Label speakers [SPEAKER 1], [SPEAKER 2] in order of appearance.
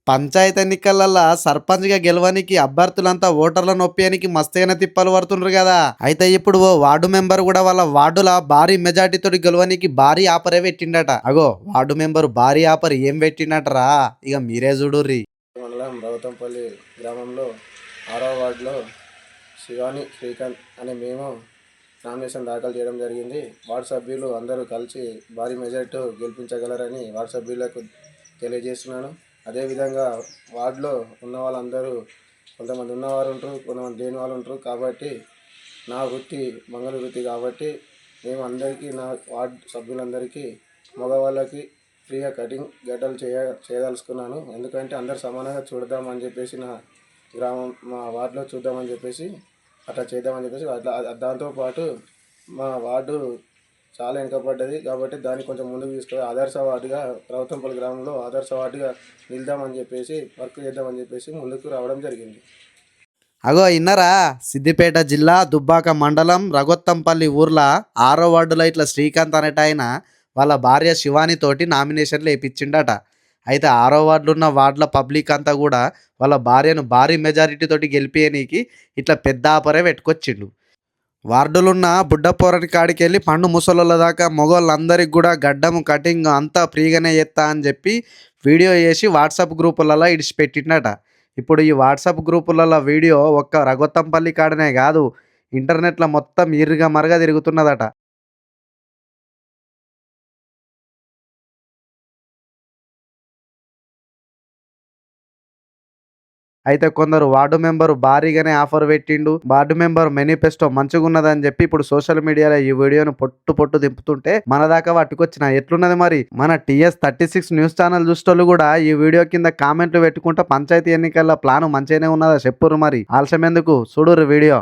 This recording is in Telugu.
[SPEAKER 1] పంచాయతీ ఎన్నికలలో సర్పంచ్గా గెలవడానికి అభ్యర్థులంతా ఓటర్లను ఒప్పియానికి మస్తైన తిప్పలు పడుతుండ్రు కదా. అయితే ఇప్పుడు ఓ వార్డు మెంబర్ కూడా వాళ్ళ వార్డుల భారీ మెజార్టీతో గెలవడానికి భారీ ఆపరే పెట్టిండట. అగో వార్డు మెంబర్ భారీ ఆపర్ ఏం పెట్టిండటరా, ఇక మీరే చూడుర్రి.
[SPEAKER 2] మండలం రౌతంపల్లి గ్రామంలో 6వ వార్డులో శివాని శ్రీకాంత్ అనే మేము నామినేషన్ దాఖలు చేయడం జరిగింది. వార్డు సభ్యులు అందరూ కలిసి భారీ మెజార్టీతో గెలిపించగలరని వార్డు సభ్యులకు తెలియజేస్తున్నాను. అదేవిధంగా వార్డులో ఉన్న వాళ్ళందరూ కొంతమంది ఉన్నవారు ఉంటారు, కొంతమంది లేని వాళ్ళు ఉంటారు. కాబట్టి నా వృత్తి మంగళ వృత్తి కాబట్టి మేము అందరికీ, నా వార్డు సభ్యులందరికీ, మగవాళ్ళకి ఫ్రీగా కటింగ్ గడ్డలు చేయదలుచుకున్నాను. ఎందుకంటే అందరు సమానంగా చూడదామని చెప్పేసి, నా గ్రామం మా వార్డులో చూద్దామని చెప్పేసి అట్లా చేద్దామని చెప్పేసి దాంతోపాటు మా వార్డు చాలా వెనుకబడ్డది కాబట్టి దాన్ని కొంచెం ముందుకు తీసుకొని ఆదర్శ వార్డుగా రౌతంపల్లి గ్రామంలో ఆదర్శ వార్డుగా నిలుద్దామని చెప్పేసి వర్క్ చేద్దామని చెప్పేసి ముందుకు రావడం జరిగింది.
[SPEAKER 1] అగో ఇన్నరా, సిద్దిపేట జిల్లా దుబ్బాక మండలం రగొత్తంపల్లి ఊర్ల 6వ వార్డులో ఇట్లా శ్రీకాంత్ అనేట ఆయన వాళ్ళ భార్య శివాని తోటి నామినేషన్లు వేయించిండట. అయితే 6వ వార్డులో ఉన్న వార్డుల పబ్లిక్ అంతా కూడా వాళ్ళ భార్యను భారీ మెజారిటీ తోటి గెలిపియనీకి ఇట్లా పెద్ద ఆపరే పెట్టుకొచ్చిండు. వార్డులున్న బుడ్డపోరని కాడికి వెళ్ళి పండు ముసలోళ్ళ దాకా మగవాళ్ళందరికి కూడా గడ్డము కటింగ్ అంతా ఫ్రీగానే చేస్తా అని చెప్పి వీడియో చేసి వాట్సాప్ గ్రూపులలో ఇడిచిపెట్టిండట. ఇప్పుడు ఈ వాట్సాప్ గ్రూపులలో వీడియో ఒక్క రగొత్తంపల్లి కాడనే కాదు, ఇంటర్నెట్లో మొత్తం ఇరుగా మరగా తిరుగుతున్నదట. అయితే కొందరు వార్డు మెంబరు భారీగానే ఆఫర్ పెట్టిండు, వార్డు మెంబర్ మేనిఫెస్టో మంచిగున్నదని చెప్పి ఇప్పుడు సోషల్ మీడియాలో ఈ వీడియోను పొట్టు పొట్టు దింపుతుంటే మన దాకా పట్టుకొచ్చిన ఎట్లున్నది మరి. మన TS36 న్యూస్ ఛానల్ చూసేటోళ్ళు కూడా ఈ వీడియో కింద కామెంట్లు పెట్టుకుంటా పంచాయతీ ఎన్నికల ప్లాన్ మంచిగానే ఉన్నదా చెప్పుర్రు మరి. ఆలస్యం ఎందుకు, చూడుర్రు వీడియో.